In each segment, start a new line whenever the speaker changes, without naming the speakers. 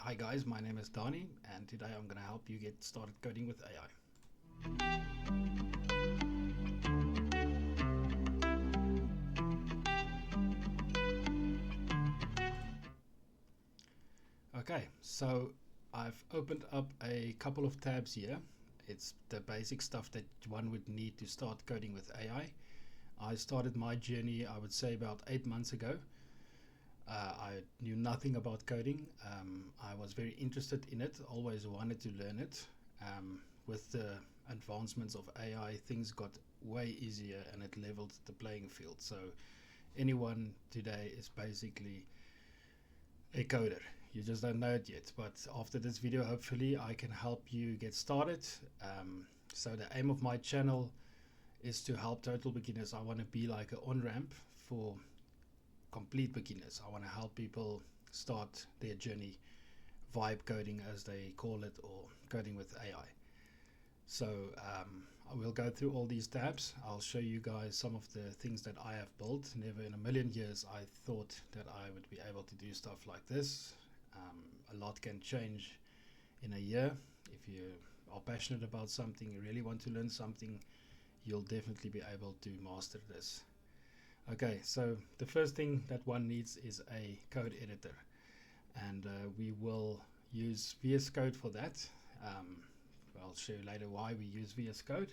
Hi guys, my name is Dani and today I'm going to help you get started coding with AI. Okay, so I've opened up a couple of tabs here. It's the basic stuff that one would need to start coding with AI. I started my journey, I would say, about 8 months ago. I knew nothing about coding. I was very interested in it, always wanted to learn it. With the advancements of AI, things got way easier and it leveled the playing field. So anyone today is basically a coder. You just don't know it yet. But after this video, hopefully I can help you get started. So the aim of my channel is to help total beginners. I want to be like an on-ramp for complete beginners. I want to help people start their journey vibe coding, as they call it, or coding with AI. So I will go through all these tabs. I'll show you guys some of the things that I have built. Never in a million years I thought that I would be able to do stuff like this. A lot can change in a year. If you are passionate about something, you really want to learn something, you'll definitely be able to master this. Okay, so the first thing that one needs is a code editor, and we will use VS Code for that. I'll show you later why we use VS Code.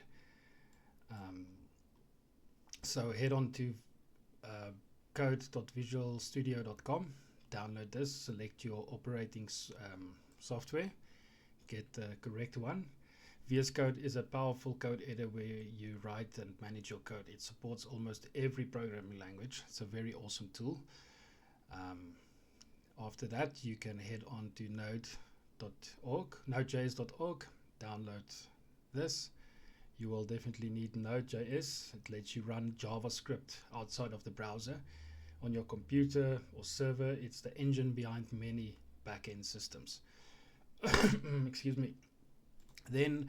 So head on to code.visualstudio.com, download this, select your operating software, get the correct one. VS Code is a powerful code editor where you write and manage your code. It supports almost every programming language. It's a very awesome tool. After that, you can head on to Node.js.org, download this. You will definitely need Node.js. It lets you run JavaScript outside of the browser on your computer or server. It's the engine behind many backend systems. Excuse me. Then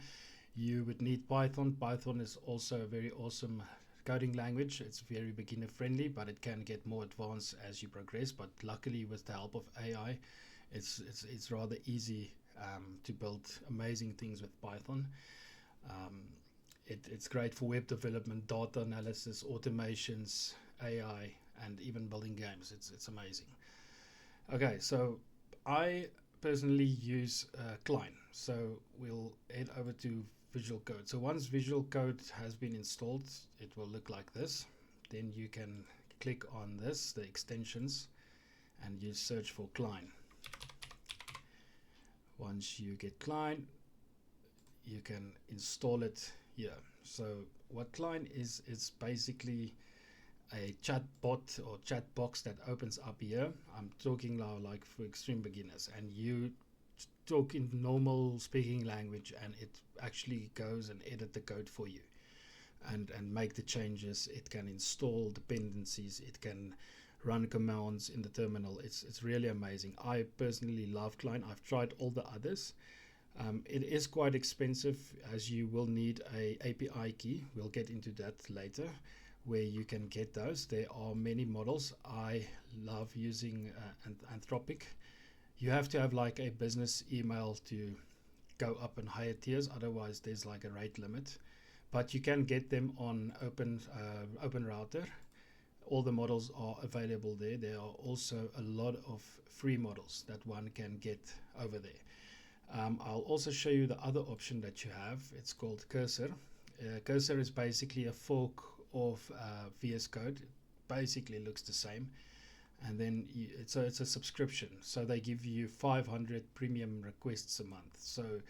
you would need Python. Python is also a very awesome coding language. It's very beginner friendly, but it can get more advanced as you progress. But luckily, with the help of AI, it's rather easy to build amazing things with Python. It's great for web development, data analysis, automations, AI, and even building games. It's amazing. Okay, so I personally use Cline. So we'll head over to Visual Code. So once Visual Code has been installed, it will look like this. Then you can click on this, the extensions, and you search for Cline. Once you get Cline, you can install it here. So what Cline is, it's basically a chat bot or chat box that opens up here. I'm talking now like for extreme beginners, and you talk in normal speaking language and it actually goes and edit the code for you and make the changes. It can install dependencies, it can run commands in the terminal. It's really amazing. I personally love Cline. I've tried all the others. It is quite expensive, as you will need a API key. We'll get into that later, where you can get those. There are many models. I love using Anthropic. You have to have like a business email to go up in higher tiers, otherwise there's like a rate limit. But you can get them on Open Router. All the models are available there. There are also a lot of free models that one can get over there. I'll also show you the other option that you have. It's called Cursor. Cursor is basically a fork of VS Code. It basically looks the same, and then it's a subscription. So they give you 500 premium requests a month. So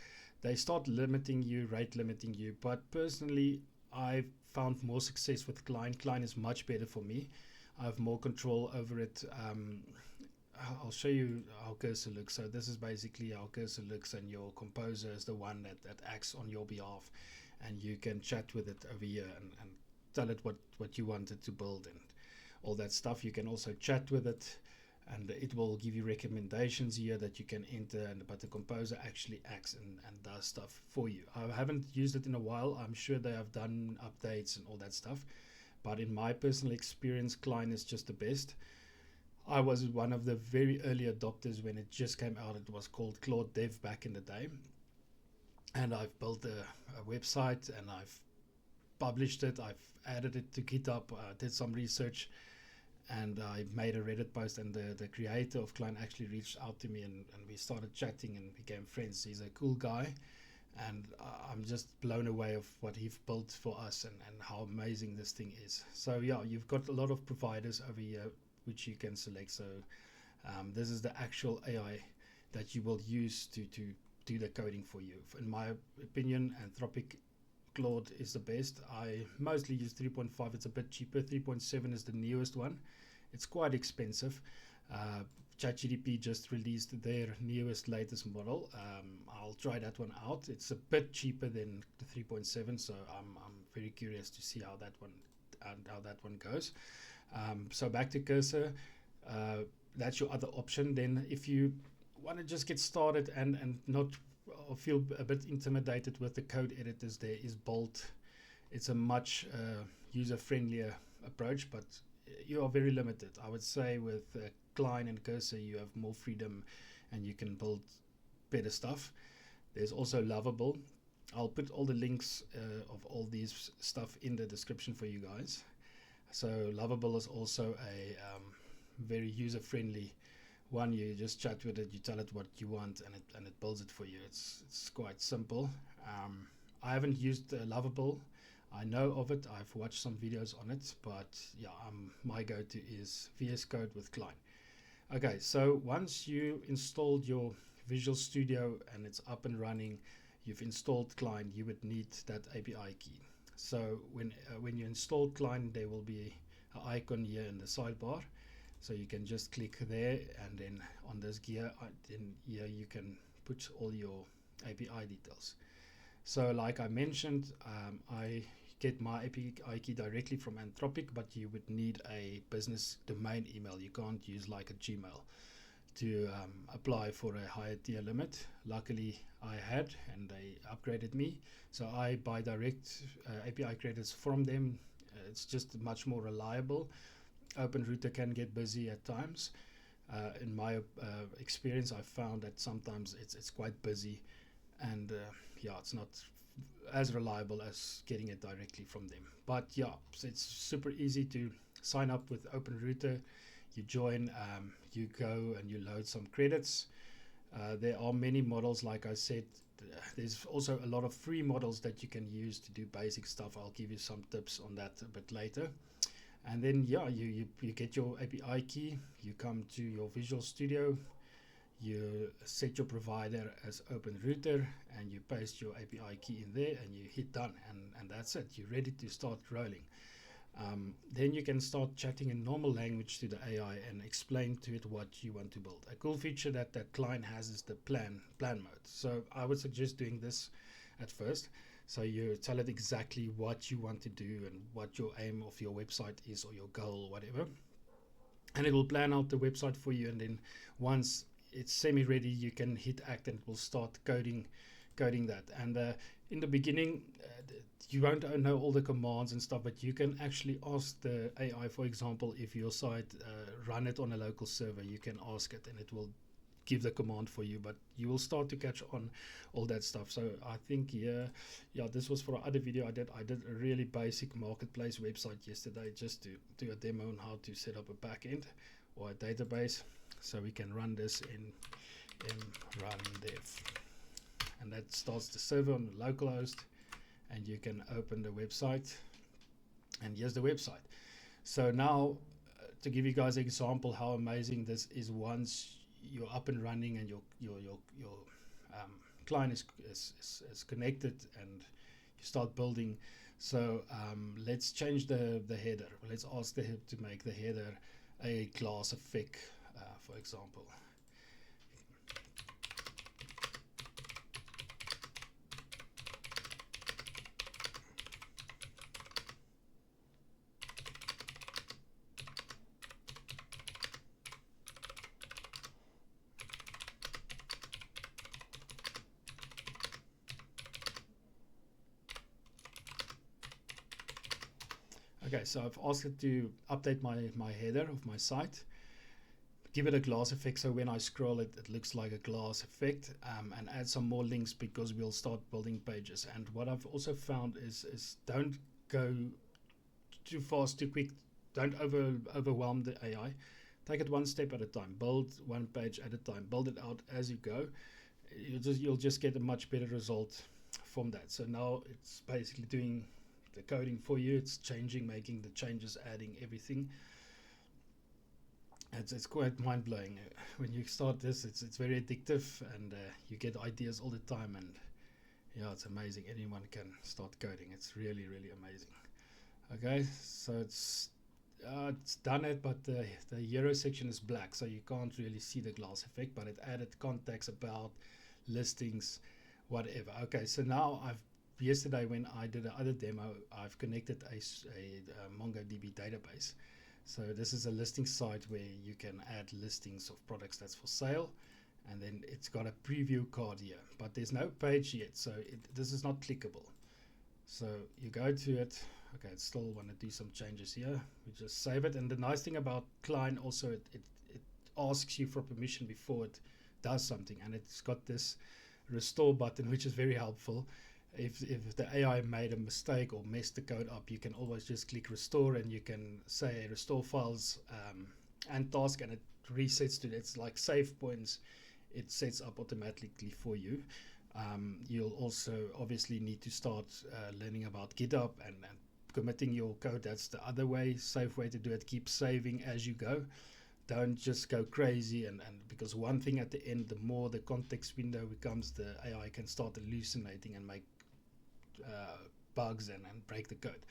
they start limiting you, rate limiting you. But personally, I've found more success with Cline. Cline is much better for me. I have more control over it. I'll show you how Cursor looks. So this is basically how Cursor looks, and your composer is the one that acts on your behalf, and you can chat with it over here and tell it what you wanted to build and all that stuff. You can also chat with it, and it will give you recommendations here that you can enter, but the composer actually acts and does stuff for you. I haven't used it in a while. I'm sure they have done updates and all that stuff, but in my personal experience, Cline is just the best. I was one of the very early adopters when it just came out. It was called Claude Dev back in the day. And I've built a website and I've published it. I've added it to GitHub, did some research, and I made a Reddit post, and the creator of Cline actually reached out to me, and we started chatting and became friends. He's a cool guy, and I'm just blown away of what he's built for us and how amazing this thing is. So yeah, you've got a lot of providers over here which you can select. So this is the actual AI that you will use to do the coding for you. In my opinion, Anthropic Claude is the best. I mostly use 3.5. It's a bit cheaper. 3.7 is the newest one. It's quite expensive. ChatGPT just released their newest, latest model. I'll try that one out. It's a bit cheaper than the 3.7, so I'm very curious to see how that one goes. So back to Cursor. That's your other option. Then if you want to just get started and not or feel a bit intimidated with the code editors, there is Bolt. It's a much user-friendlier approach, but you are very limited. I would say with Cline and Cursor you have more freedom and you can build better stuff. There's also Lovable. I'll put all the links of all these stuff in the description for you guys. So Lovable is also a very user-friendly one. You just chat with it, you tell it what you want, and it builds it for you. It's quite simple. I haven't used Lovable. I know of it. I've watched some videos on it, but yeah, my go-to is VS Code with Cline. Okay, so once you installed your Visual Studio and it's up and running, you've installed Cline, you would need that API key. So when you install Cline, there will be an icon here in the sidebar. So you can just click there, and then on this gear, then here you can put all your API details. So like I mentioned, I get my API key directly from Anthropic, but you would need a business domain email. You can't use like a Gmail to apply for a higher tier limit. Luckily I had, and they upgraded me. So I buy direct API credits from them. It's just much more reliable. OpenRouter can get busy at times. In my experience, I've found that sometimes it's quite busy, and yeah, it's not as reliable as getting it directly from them. But yeah, so it's super easy to sign up with OpenRouter. You join, you go and you load some credits. There are many models, like I said. There's also a lot of free models that you can use to do basic stuff. I'll give you some tips on that a bit later. And then yeah, you get your API key, you come to your Visual Studio, you set your provider as OpenRouter, and you paste your API key in there, and you hit done, and that's it. You're ready to start rolling. Then you can start chatting in normal language to the AI and explain to it what you want to build. A cool feature that Cline has is the plan mode. So I would suggest doing this at first. So you tell it exactly what you want to do and what your aim of your website is, or your goal, or whatever. And it will plan out the website for you. And then once it's semi-ready, you can hit act, and it will start coding that. And in the beginning, you won't know all the commands and stuff, but you can actually ask the AI, for example, if your site run it on a local server, you can ask it, and it will give the command for you, but you will start to catch on all that stuff. So I think yeah, this was for another video I did. I did a really basic marketplace website yesterday, just to do a demo on how to set up a backend or a database. So we can run this in run dev, and that starts the server on the localhost, and you can open the website, and here's the website. So now to give you guys an example how amazing this is, once you're up and running and your client is connected and you start building. So let's change the header. Let's ask the head to make the header a class effect, for example. Okay, so I've asked it to update my header of my site. give it a glass effect, so when I scroll it, it looks like a glass effect, and add some more links because we'll start building pages. And what I've also found is don't go too fast, too quick. Don't overwhelm the AI. Take it one step at a time. Build one page at a time. Build it out as you go. You'll just get a much better result from that. So now it's basically doing the coding for you. It's changing, making the changes, adding everything. It's quite mind-blowing. When you start this, it's very addictive, and you get ideas all the time, and yeah, it's amazing. Anyone can start coding. It's really, really amazing. Okay, so it's done it, but the hero section is black, so you can't really see the glass effect, but it added contacts, about, listings, whatever. Okay, so now yesterday when I did another demo, I've connected a MongoDB database. So this is a listing site where you can add listings of products that's for sale, and then it's got a preview card here, but there's no page yet, so this is not clickable. So you go to it. Okay, it still want to do some changes here. We just save it, and the nice thing about Cline also, it asks you for permission before it does something, and it's got this restore button, which is very helpful. If the AI made a mistake or messed the code up, you can always just click restore, and you can say restore files and task, and it resets to, it's like save points. It sets up automatically for you. You'll also obviously need to start learning about GitHub and committing your code. That's the other way, safe way to do it. Keep saving as you go. Don't just go crazy, and because one thing at the end, the more the context window becomes, the AI can start hallucinating and make bugs and break the code.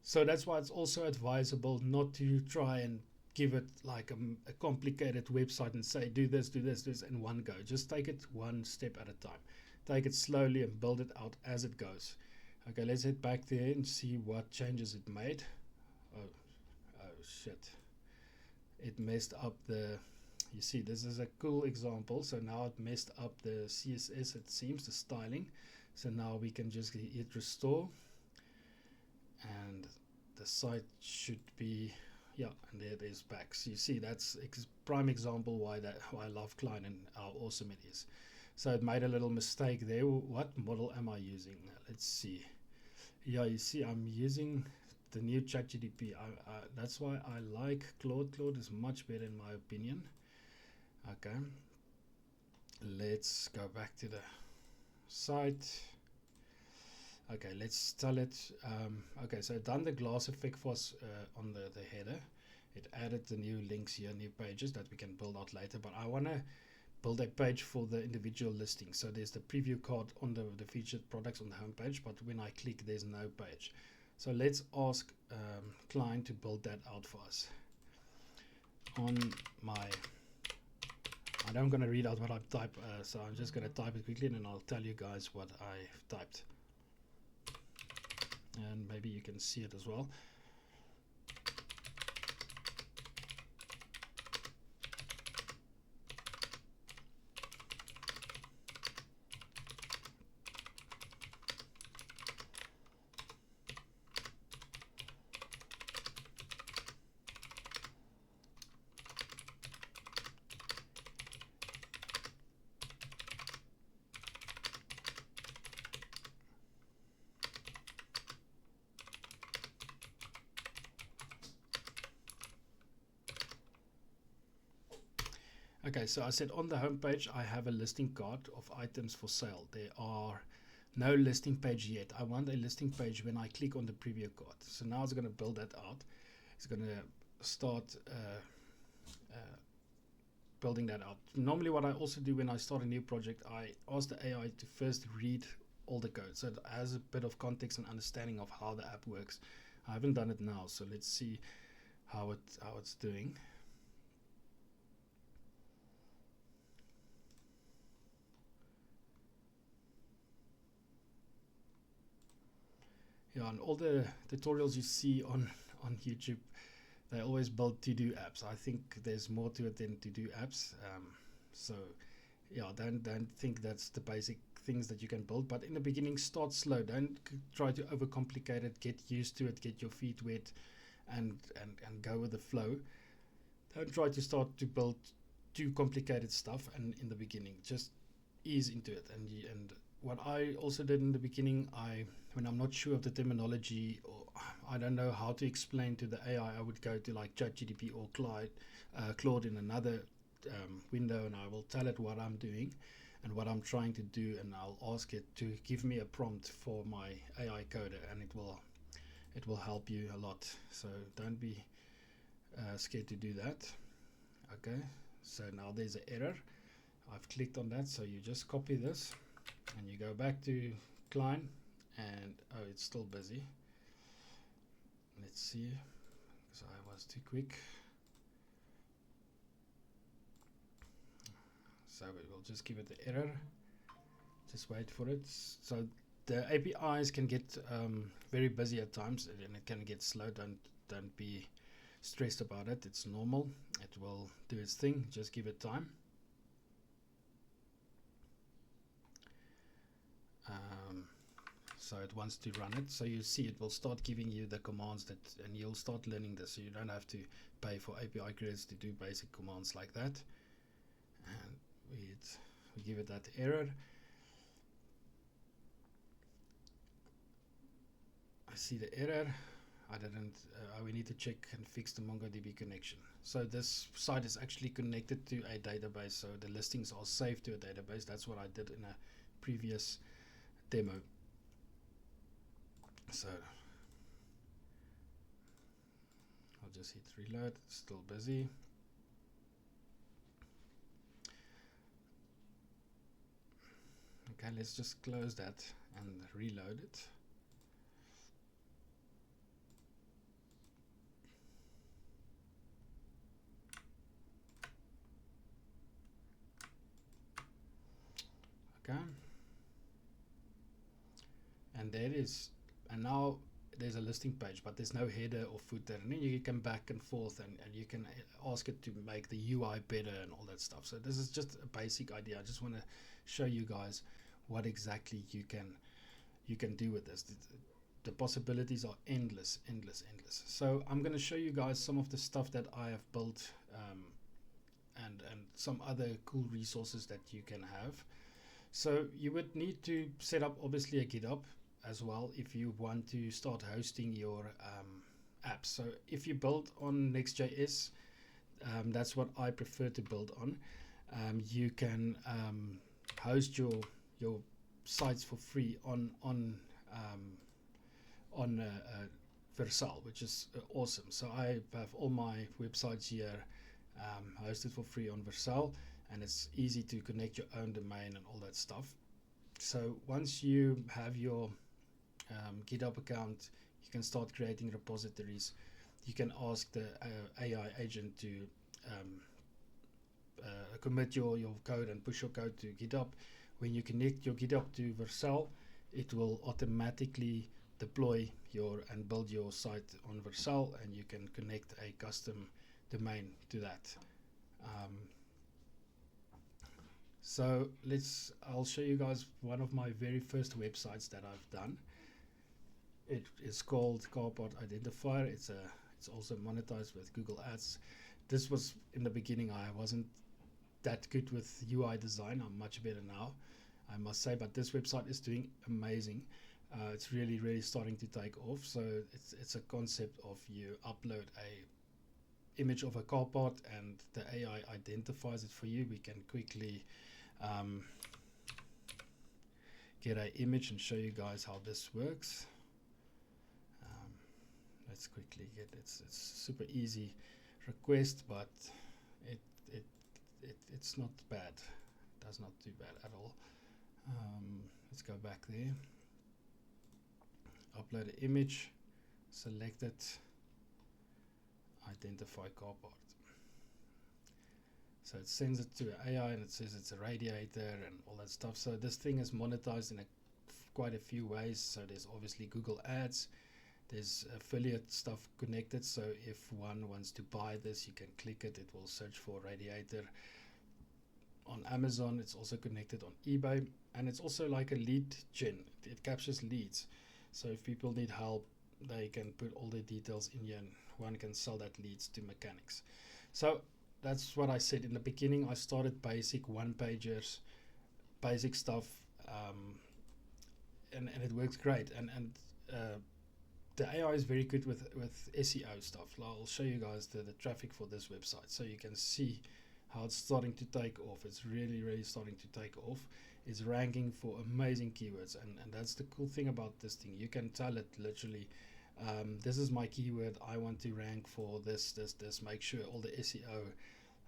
So that's why it's also advisable not to try and give it like a complicated website and say do this in one go. Just take it one step at a time. Take it slowly and build it out as it goes. Okay, let's head back there and see what changes it made. Oh shit. It messed up you see, this is a cool example. So now it messed up the CSS, it seems, the styling. So now we can just hit restore, and the site should be, yeah, and there it is back. So you see, that's prime example why I love Cline and how awesome it is. So it made a little mistake there. What model am I using? Let's see. Yeah, you see, I'm using the new ChatGPT. That's why I like Claude. Claude is much better in my opinion. Okay, let's go back to the site. Okay, let's tell it. Okay, so done the glass effect for us on the header. It added the new links here, new pages that we can build out later, but I want to build a page for the individual listing. So there's the preview card on the featured products on the home page, but when I click, there's no page. So let's ask Cline to build that out for us. I'm going to read out what I've typed, so I'm just going to type it quickly, and then I'll tell you guys what I've typed. And maybe you can see it as well. Okay, so I said on the home page I have a listing card of items for sale. There are no listing page yet. I want a listing page when I click on the preview card. So now it's going to build that out. It's going to start building that out. Normally what I also do when I start a new project, I ask the AI to first read all the code, so it has a bit of context and understanding of how the app works. I haven't done it now, so let's see how it's doing. Yeah, and all the tutorials you see on YouTube, they always build to-do apps. I think there's more to it than to-do apps. So yeah, don't think that's the basic things that you can build. But in the beginning, start slow. Don't try to overcomplicate it. Get used to it. Get your feet wet, and go with the flow. Don't try to start to build too complicated stuff and in the beginning. Just ease into it. And what I also did in the beginning, when I'm not sure of the terminology, or I don't know how to explain to the AI, I would go to like ChatGPT or Claude in another window, and I will tell it what I'm doing and what I'm trying to do, and I'll ask it to give me a prompt for my AI coder, and it will help you a lot. So don't be scared to do that. Okay, so now there's an error. I've clicked on that, so you just copy this and you go back to Cline, and oh, it's still busy. Let's see, because I was too quick. So we will just give it the error. Just wait for it. So the APIs can get very busy at times, and it can get slow. Don't be stressed about it. It's normal. It will do its thing. Just give it time. So it wants to run it. So you see it will start giving you the commands and you'll start learning this. So you don't have to pay for API credits to do basic commands like that. And we give it that error. I see the error. I didn't. We need to check and fix the MongoDB connection. So this site is actually connected to a database. So the listings are saved to a database. That's what I did in a previous demo. So I'll just hit reload. It's still busy. Okay, let's just close that and reload it. Okay, and there it is. And now there's a listing page, but there's no header or footer, and then you can back and forth, and you can ask it to make the UI better and all that stuff. So this is just a basic idea. I just want to show you guys what exactly you can do with this. The possibilities are endless. So I'm going to show you guys some of the stuff that I have built, and some other cool resources that you can have. So you would need to set up obviously a GitHub as well if you want to start hosting your apps. So if you build on Next.js, that's what I prefer to build on. You can host your sites for free on Vercel, which is awesome. So I have all my websites here hosted for free on Vercel, and it's easy to connect your own domain and all that stuff. So once you have your GitHub account, you can start creating repositories. You can ask the AI agent to commit your code and push your code to GitHub. When you connect your GitHub to Vercel, it will automatically deploy and build your site on Vercel, and you can connect a custom domain to that. So I'll show you guys one of my very first websites that I've done. It is called Carport Identifier. It's also monetized with Google Ads. This was in the beginning. I wasn't that good with UI design. I'm much better now, I must say. But this website is doing amazing. It's really starting to take off. So it's a concept of you upload a image of a carport, and the AI identifies it for you. We can quickly get an image and show you guys how this works. Let's quickly get it. It's super easy request, but it's not bad. It does not do bad at all. Let's go back there. Upload an image, select it, identify carport. So it sends it to AI, and it says it's a radiator and all that stuff. So this thing is monetized in quite a few ways. So there's obviously Google Ads. There's affiliate stuff connected, so if one wants to buy this, you can click it. It will search for radiator. On Amazon, it's also connected on eBay, and it's also like a lead gen. It captures leads. So if people need help, they can put all their details in here, and one can sell that leads to mechanics. So that's what I said in the beginning. I started basic one pagers, basic stuff, and it works great. And the AI is very good with SEO stuff. I'll show you guys the traffic for this website, so you can see how it's starting to take off. It's really starting to take off. It's ranking for amazing keywords, and that's the cool thing about this thing. You can tell it literally, this is my keyword, I want to rank for this, make sure all the SEO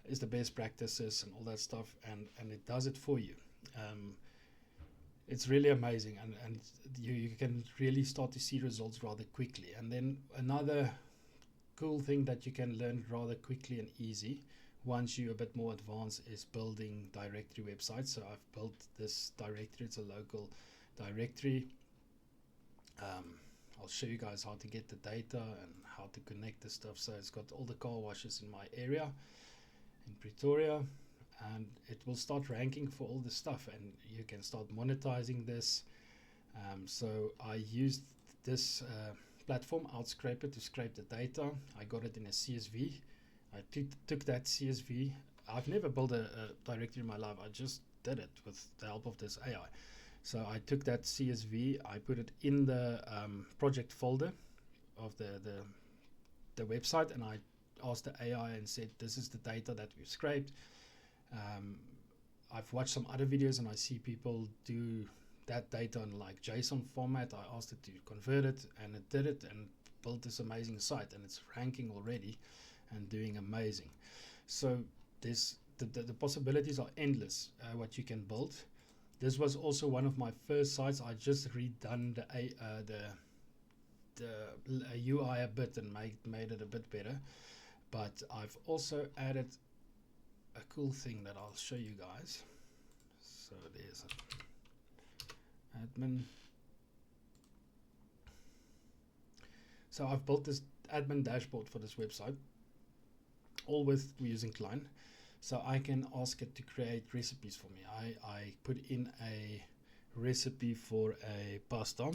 is the best practices and all that stuff, and it does it for you. It's really amazing, and you can really start to see results rather quickly. And then another cool thing that you can learn rather quickly and easy once you're a bit more advanced is building directory websites. So I've built this directory. It's a local directory. I'll show you guys how to get the data and how to connect the stuff. So it's got all the car washes in my area in Pretoria, and it will start ranking for all the stuff, and you can start monetizing this. So I used this platform, Outscraper, to scrape the data. I got it in a CSV. I took that CSV. I've never built a directory in my life. I just did it with the help of this AI. So I took that CSV, I put it in the project folder of the website, and I asked the AI and said, this is the data that we've scraped. I've watched some other videos and I see people do that data in like JSON format. I asked it to convert it, and it did it and built this amazing site, and it's ranking already and doing amazing. So this the possibilities are endless, what you can build. This was also one of my first sites. I just redone the UI a bit and made it a bit better, but I've also added a cool thing that I'll show you guys. So there's admin. So I've built this admin dashboard for this website, all with using Cline. So I can ask it to create recipes for me. I put in a recipe for a pasta, and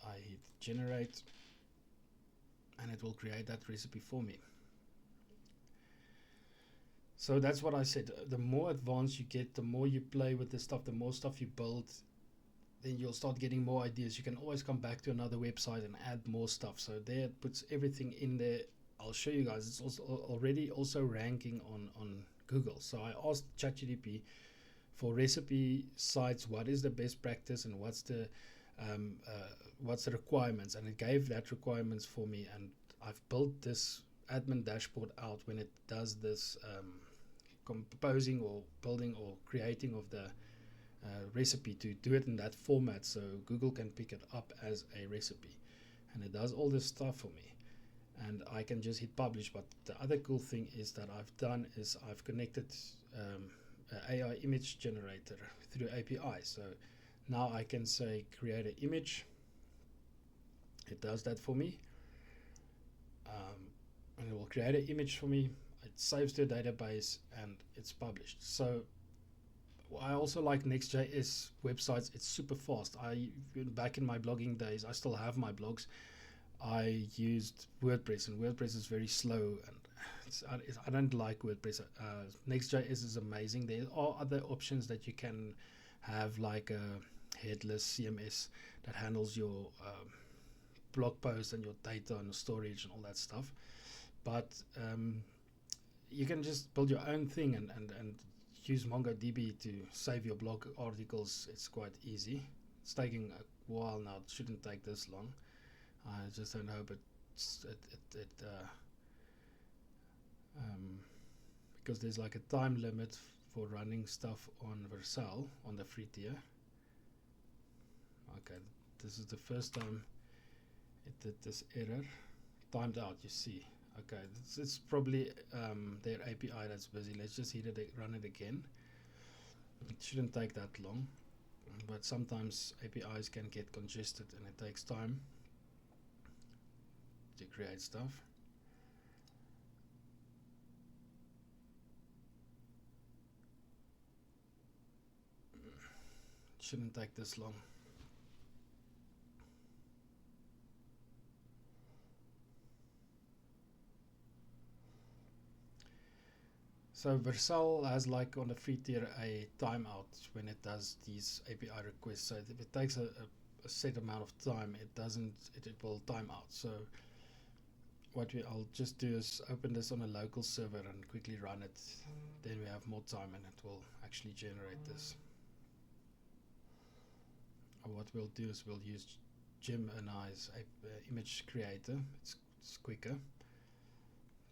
I hit generate, and it will create that recipe for me. So that's what I said. The more advanced you get, the more you play with this stuff, the more stuff you build, then you'll start getting more ideas. You can always come back to another website and add more stuff. So there it puts everything in there. I'll show you guys. It's also already ranking on Google. So I asked ChatGPT for recipe sites, what is the best practice and what's the requirements, and it gave that requirements for me. And I've built this admin dashboard out when it does this composing or building or creating of the recipe, to do it in that format so Google can pick it up as a recipe, and it does all this stuff for me, and I can just hit publish. But the other cool thing is that I've done is I've connected AI image generator through API. So now I can say create an image, it does that for me, and it will create an image for me, it saves to a database, and it's published. So I also like Next.js websites. It's super fast. Back in my blogging days, I still have my blogs, I used WordPress, and WordPress is very slow, and I don't like WordPress. Next.js is amazing. There are other options that you can have, like a headless CMS that handles your blog posts and your data and storage and all that stuff. But you can just build your own thing and use MongoDB to save your blog articles. It's quite easy. It's taking a while now. It shouldn't take this long. I just don't hope because there's like a time limit for running stuff on Vercel on the free tier. Okay, this is the first time it did this error. Timed out, you see. Okay, it's probably their API that's busy. Let's just hit it, run it again. It shouldn't take that long, but sometimes APIs can get congested and it takes time to create stuff. It shouldn't take this long. So Vercel has, like on the free tier, a timeout when it does these API requests. So if it takes a set amount of time, it will time out. So I'll just do is open this on a local server and quickly run it. Then we have more time and it will actually generate this. What we'll do is we'll use Gemini's image creator. It's quicker.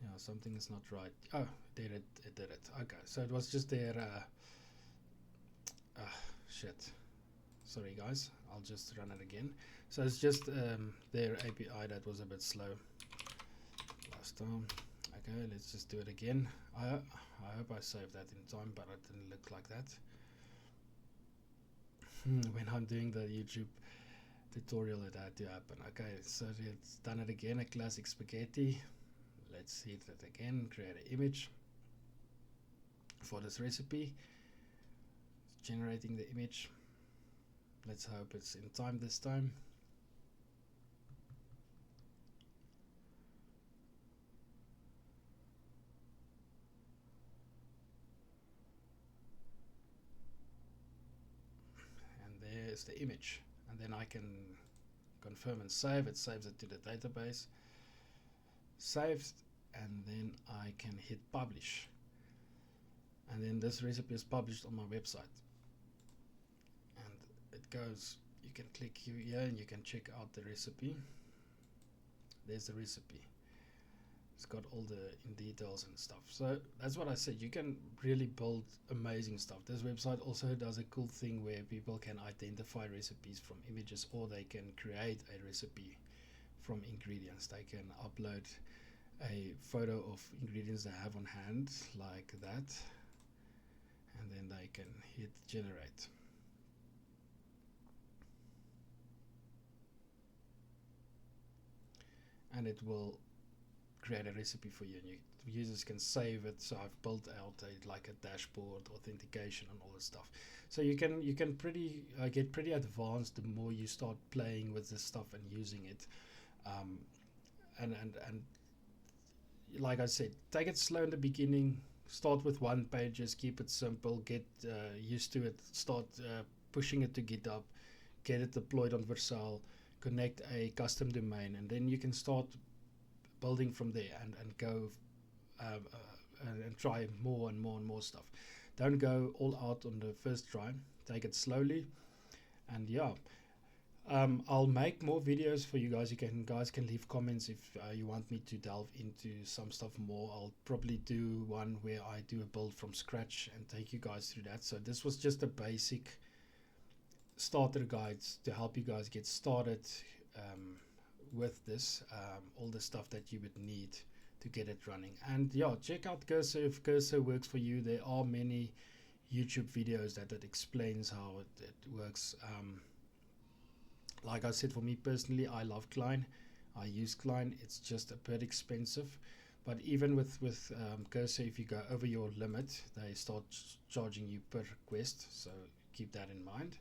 Yeah, something is not right. Oh, it did it. Okay, so it was just their shit. Sorry guys, I'll just run it again. So it's just their API that was a bit slow last time. Okay, let's just do it again. I hope I saved that in time, but it didn't look like that. When I'm doing the YouTube tutorial, it had to happen. Okay, so it's done it again, a classic spaghetti. Let's hit it again, create an image for this recipe. It's generating the image. Let's hope it's in time this time. And there's the image. And then I can confirm and save. It saves it to the database. Saved, and then I can hit publish. And then this recipe is published on my website. And it goes, you can click here and you can check out the recipe. There's the recipe. It's got all the in details and stuff. So that's what I said, you can really build amazing stuff. This website also does a cool thing where people can identify recipes from images, or they can create a recipe from ingredients. They can upload a photo of ingredients they have on hand like that, and then they can hit generate. And it will create a recipe for you, and users can save it. So I've built out like a dashboard, authentication, and all this stuff. So you can get pretty advanced the more you start playing with this stuff and using it. And like I said, take it slow in the beginning. Start with one page, just keep it simple, get used to it, start pushing it to GitHub, get it deployed on Vercel, connect a custom domain, and then you can start building from there and go and try more and more and more stuff. Don't go all out on the first try, take it slowly. And yeah, I'll make more videos for you guys. Guys can leave comments if you want me to delve into some stuff more. I'll probably do one where I do a build from scratch and take you guys through that. So this was just a basic starter guides to help you guys get started with this, all the stuff that you would need to get it running. And yeah, check out Cursor if Cursor works for you. There are many YouTube videos that explains how it works. Like I said, for me personally, I love Cline. I use Cline. It's just a bit expensive, but even with Cursor, if you go over your limit, they start charging you per request, so keep that in mind.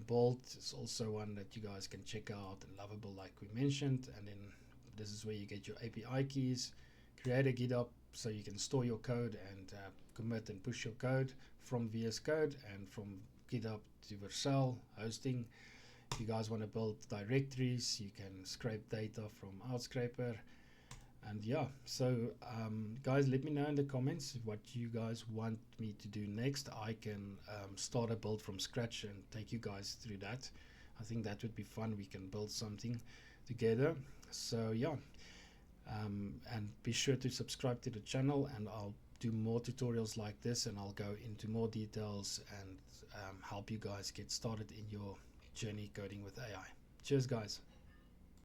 Bolt is also one that you guys can check out, and Lovable, like we mentioned. And then this is where you get your API keys. Create a GitHub so you can store your code and commit and push your code from VS Code and from GitHub to Vercel hosting. If you guys want to build directories, you can scrape data from Outscraper. And yeah, so guys, let me know in the comments what you guys want me to do next. I can start a build from scratch and take you guys through that. I think that would be fun. We can build something together. So yeah, and be sure to subscribe to the channel, and I'll do more tutorials like this, and I'll go into more details and help you guys get started in your journey coding with AI. Cheers guys.